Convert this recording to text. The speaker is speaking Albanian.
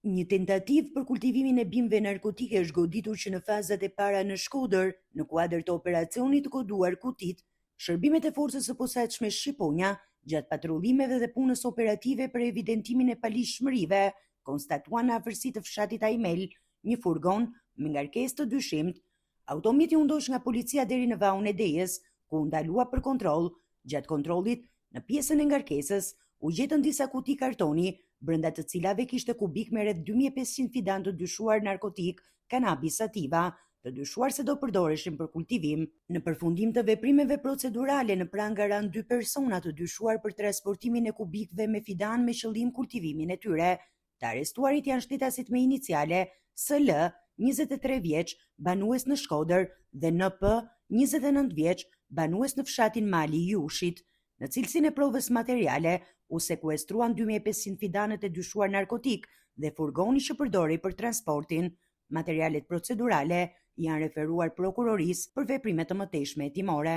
Një tentativë për kultivimin e bimëve narkotike është goditur që në fazat e para në Shkodër, në kuadër të operacionit të koduar Kutit, shërbimet e forcës së posaçme Shqiponja, gjatë patrullimeve dhe punës operative për evidentimin e palishmërive, konstatuan në afërsi të fshatit Ajmel një furgon me ngarkesë të dyshimt. Automjeti u ndosh nga policia deri në vahun e Dejes, ku u ndalua për kontroll. Gjatë kontrollit, në pjesën e ngarkesës, u gjetën disa kuti kartoni, brenda të cilave kishte kubik me rreth 2500 fidan të dyshuar narkotik, kanabis sativa, të dyshuar se do përdoreshin për kultivim. Në përfundim të veprimeve procedurale, në pranë ran 2 persona të dyshuar për transportimin e kubikëve me fidan me qëllim kultivimin e tyre. Të arrestuarit janë shtetasit me iniciale SL, 23 vjeç, banues në Shkodër, dhe NP, 29 vjeç, banues në fshatin Mali i Jushit. Në cilësinë e provës materiale, u sekuestruan 2500 fidanët e dyshuar narkotik dhe furgoni që përdori për transportin. Materialet procedurale janë referuar prokurorisë për veprime të mëtejshme hetimore.